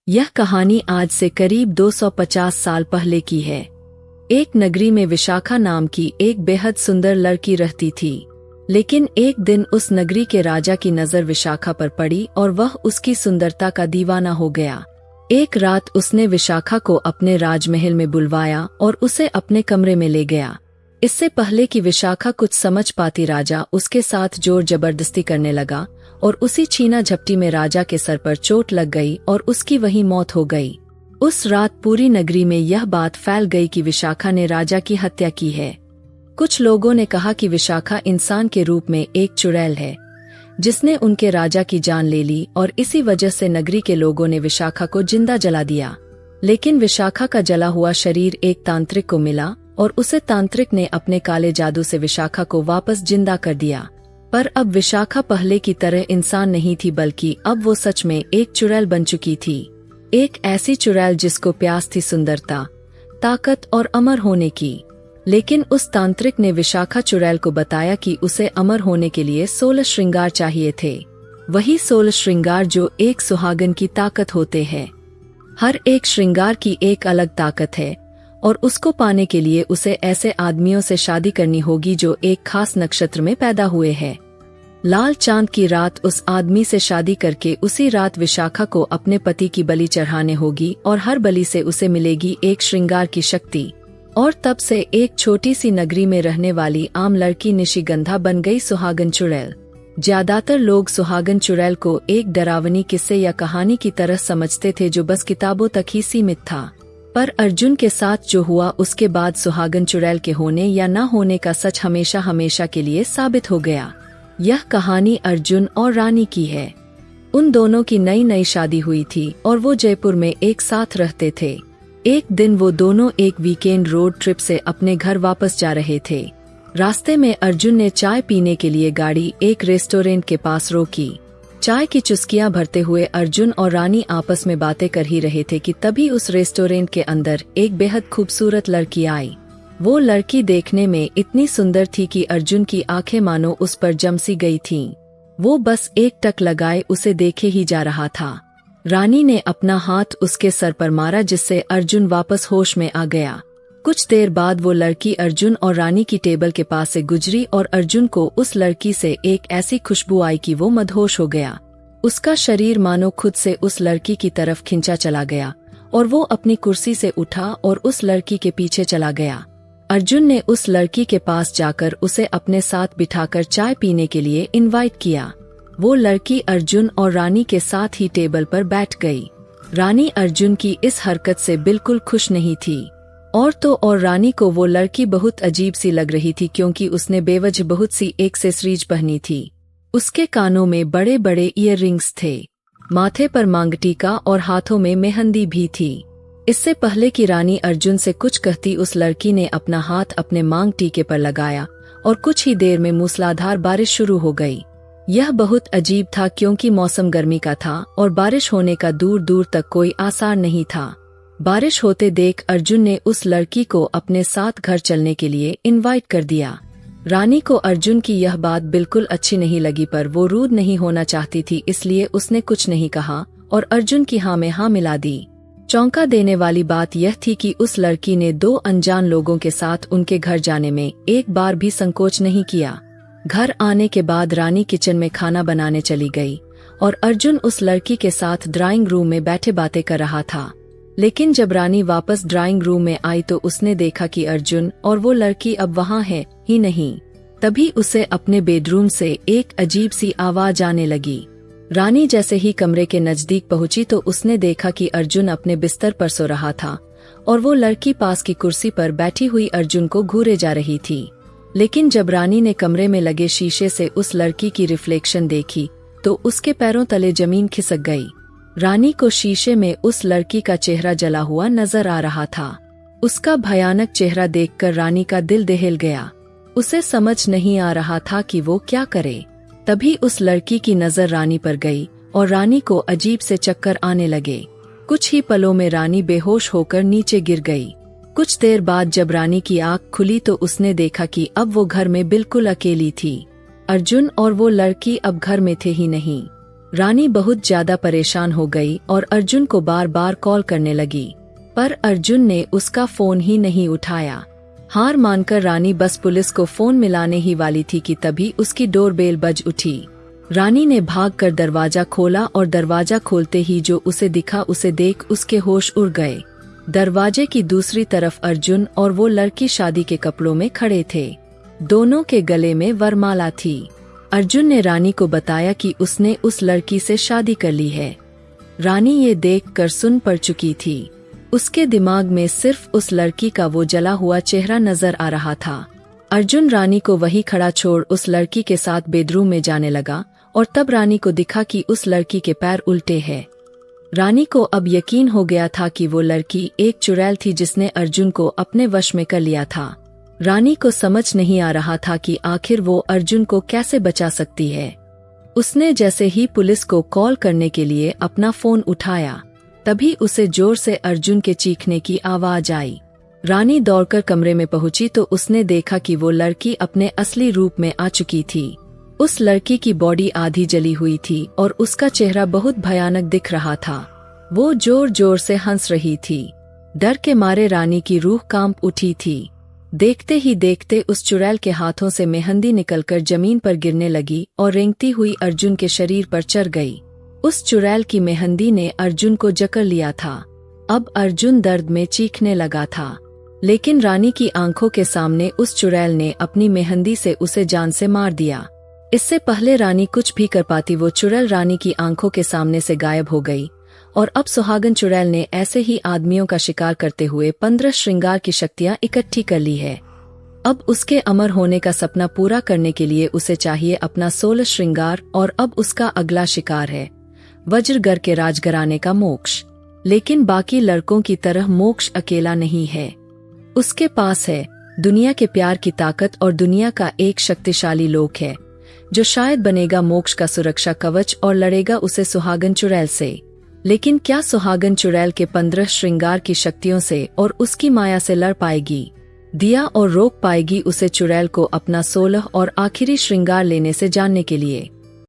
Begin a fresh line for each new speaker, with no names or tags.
यह कहानी आज से करीब 250 साल पहले की है। एक नगरी में विशाखा नाम की एक बेहद सुंदर लड़की रहती थी। लेकिन एक दिन उस नगरी के राजा की नजर विशाखा पर पड़ी और वह उसकी सुंदरता का दीवाना हो गया। एक रात उसने विशाखा को अपने राजमहल में बुलवाया और उसे अपने कमरे में ले गया। इससे पहले कि विशाखा कुछ समझ पाती, राजा उसके साथ जोर जबरदस्ती करने लगा और उसी छीना झपटी में राजा के सर पर चोट लग गई और उसकी वहीं मौत हो गई। उस रात पूरी नगरी में यह बात फैल गई कि विशाखा ने राजा की हत्या की है। कुछ लोगों ने कहा कि विशाखा इंसान के रूप में एक चुड़ैल है जिसने उनके राजा की जान ले ली और इसी वजह से नगरी के लोगों ने विशाखा को जिंदा जला दिया। लेकिन विशाखा का जला हुआ शरीर एक तांत्रिक को मिला और उसे तांत्रिक ने अपने काले जादू से विशाखा को वापस जिंदा कर दिया। पर अब विशाखा पहले की तरह इंसान नहीं थी, बल्कि अब वो सच में एक चुड़ैल बन चुकी थी। एक ऐसी चुड़ैल जिसको प्यास थी सुंदरता, ताकत और अमर होने की। लेकिन उस तांत्रिक ने विशाखा चुड़ैल को बताया कि उसे अमर होने के लिए 16 श्रृंगार चाहिए थे। वही 16 श्रृंगार जो एक सुहागन की ताकत होते हैं। हर एक श्रृंगार की एक अलग ताकत है और उसको पाने के लिए उसे ऐसे आदमियों से शादी करनी होगी जो एक खास नक्षत्र में पैदा हुए हैं। लाल चांद की रात उस आदमी से शादी करके उसी रात विशाखा को अपने पति की बलि चढ़ाने होगी और हर बलि से उसे मिलेगी एक श्रृंगार की शक्ति। और तब से एक छोटी सी नगरी में रहने वाली आम लड़की निशिगंधा बन गई सुहागन चुड़ैल। ज्यादातर लोग सुहागन चुड़ैल को एक डरावनी किस्से या कहानी की तरह समझते थे जो बस किताबों तक ही सीमित था। पर अर्जुन के साथ जो हुआ उसके बाद सुहागन चुड़ैल के होने या न होने का सच हमेशा हमेशा के लिए साबित हो गया। यह कहानी अर्जुन और रानी की है। उन दोनों की नई नई शादी हुई थी और वो जयपुर में एक साथ रहते थे। एक दिन वो दोनों एक वीकेंड रोड ट्रिप से अपने घर वापस जा रहे थे। रास्ते में अर्जुन ने चाय पीने के लिए गाड़ी एक रेस्टोरेंट के पास रोकी। चाय की चुस्कियां भरते हुए अर्जुन और रानी आपस में बातें कर ही रहे थे कि तभी उस रेस्टोरेंट के अंदर एक बेहद खूबसूरत लड़की आई। वो लड़की देखने में इतनी सुंदर थी कि अर्जुन की आंखें मानो उस पर जम सी गई थीं। वो बस एक टक लगाए उसे देखे ही जा रहा था। रानी ने अपना हाथ उसके सर पर मारा जिससे अर्जुन वापस होश में आ गया। कुछ देर बाद वो लड़की अर्जुन और रानी की टेबल के पास से गुजरी और अर्जुन को उस लड़की से एक ऐसी खुशबू आई कि वो मदहोश हो गया। उसका शरीर मानो खुद से उस लड़की की तरफ खिंचा चला गया और वो अपनी कुर्सी से उठा और उस लड़की के पीछे चला गया। अर्जुन ने उस लड़की के पास जाकर उसे अपने साथ बिठाकर चाय पीने के लिए इनवाइट किया। वो लड़की अर्जुन और रानी के साथ ही टेबल पर बैठ गई। रानी अर्जुन की इस हरकत से बिल्कुल खुश नहीं थी। और तो और रानी को वो लड़की बहुत अजीब सी लग रही थी क्योंकि उसने बेवजह बहुत सी एक्सेसरीज पहनी थी। उसके कानों में बड़े बड़े ईयररिंग्स थे, माथे पर मांगटीका और हाथों में मेहंदी भी थी। इससे पहले कि रानी अर्जुन से कुछ कहती उस लड़की ने अपना हाथ अपने मांग टीके पर लगाया और कुछ ही देर में मूसलाधार बारिश शुरू हो गई। यह बहुत अजीब था क्योंकि मौसम गर्मी का था और बारिश होने का दूर दूर तक कोई आसार नहीं था। बारिश होते देख अर्जुन ने उस लड़की को अपने साथ घर चलने के लिए इनवाइट कर दिया। रानी को अर्जुन की यह बात बिल्कुल अच्छी नहीं लगी, पर वो रूड नहीं होना चाहती थी, इसलिए उसने कुछ नहीं कहा और अर्जुन की हाँ में हाँ मिला दी। चौंका देने वाली बात यह थी कि उस लड़की ने दो अनजान लोगों के साथ उनके घर जाने में एक बार भी संकोच नहीं किया। घर आने के बाद रानी किचन में खाना बनाने चली गई और अर्जुन उस लड़की के साथ ड्राइंग रूम में बैठे बातें कर रहा था। लेकिन जब रानी वापस ड्राइंग रूम में आई तो उसने देखा कि अर्जुन और वो लड़की अब वहाँ है ही नहीं। तभी उसे अपने बेडरूम से एक अजीब सी आवाज आने लगी। रानी जैसे ही कमरे के नजदीक पहुंची तो उसने देखा कि अर्जुन अपने बिस्तर पर सो रहा था और वो लड़की पास की कुर्सी पर बैठी हुई अर्जुन को घूरे जा रही थी। लेकिन जब रानी ने कमरे में लगे शीशे से उस लड़की की रिफ्लेक्शन देखी तो उसके पैरों तले जमीन खिसक गई। रानी को शीशे में उस लड़की का चेहरा जला हुआ नजर आ रहा था। उसका भयानक चेहरा देखकर रानी का दिल दहल गया। उसे समझ नहीं आ रहा था कि वो क्या करे। तभी उस लड़की की नजर रानी पर गई और रानी को अजीब से चक्कर आने लगे। कुछ ही पलों में रानी बेहोश होकर नीचे गिर गई। कुछ देर बाद जब रानी की आंख खुली तो उसने देखा कि अब वो घर में बिल्कुल अकेली थी। अर्जुन और वो लड़की अब घर में थे ही नहीं। रानी बहुत ज्यादा परेशान हो गई और अर्जुन को बार बार कॉल करने लगी, पर अर्जुन ने उसका फोन ही नहीं उठाया। हार मानकर रानी बस पुलिस को फोन मिलाने ही वाली थी कि तभी उसकी डोरबेल बज उठी। रानी ने भागकर दरवाजा खोला और दरवाजा खोलते ही जो उसे दिखा उसे देख उसके होश उड़ गए। दरवाजे की दूसरी तरफ अर्जुन और वो लड़की शादी के कपड़ों में खड़े थे। दोनों के गले में वरमाला थी। अर्जुन ने रानी को बताया कि उसने उस लड़की से शादी कर ली है। रानी ये देखकर सुन पड़ चुकी थी। उसके दिमाग में सिर्फ उस लड़की का वो जला हुआ चेहरा नजर आ रहा था। अर्जुन रानी को वही खड़ा छोड़ उस लड़की के साथ बेडरूम में जाने लगा और तब रानी को दिखा कि उस लड़की के पैर उल्टे हैं। रानी को अब यकीन हो गया था कि वो लड़की एक चुड़ैल थी जिसने अर्जुन को अपने वश में कर लिया था। रानी को समझ नहीं आ रहा था कि आखिर वो अर्जुन को कैसे बचा सकती है। उसने जैसे ही पुलिस को कॉल करने के लिए अपना फोन उठाया, तभी उसे जोर से अर्जुन के चीखने की आवाज आई। रानी दौड़कर कमरे में पहुंची तो उसने देखा कि वो लड़की अपने असली रूप में आ चुकी थी। उस लड़की की बॉडी आधी जली हुई थी और उसका चेहरा बहुत भयानक दिख रहा था। वो जोर जोर से हंस रही थी। डर के मारे रानी की रूह कांप उठी थी। देखते ही देखते उस चुड़ैल के हाथों से मेहंदी निकलकर जमीन पर गिरने लगी और रेंगती हुई अर्जुन के शरीर पर चढ़ गई। उस चुड़ैल की मेहंदी ने अर्जुन को जकड़ लिया था। अब अर्जुन दर्द में चीखने लगा था, लेकिन रानी की आंखों के सामने उस चुड़ैल ने अपनी मेहंदी से उसे जान से मार दिया। इससे पहले रानी कुछ भी कर पाती, वो चुड़ैल रानी की आंखों के सामने से गायब हो गई और अब सुहागन चुड़ैल ने ऐसे ही आदमियों का शिकार करते हुए 15 श्रृंगार की शक्तियां इकट्ठी कर ली है। अब उसके अमर होने का सपना पूरा करने के लिए उसे चाहिए अपना 16 श्रृंगार और अब उसका अगला शिकार है वज्रगर के राजघराने का मोक्ष। लेकिन बाकी लड़कों की तरह मोक्ष अकेला नहीं है। उसके पास है दुनिया के प्यार की ताकत और दुनिया का एक शक्तिशाली लोक है जो शायद बनेगा मोक्ष का सुरक्षा कवच और लड़ेगा उसे सुहागन चुड़ैल से। लेकिन क्या सुहागन चुड़ैल के 15 श्रृंगार की शक्तियों से और उसकी माया से लड़ पाएगी, दिया और रोक पाएगी उसे चुड़ैल को अपना 16 और आखिरी श्रृंगार लेने से जानने के लिए।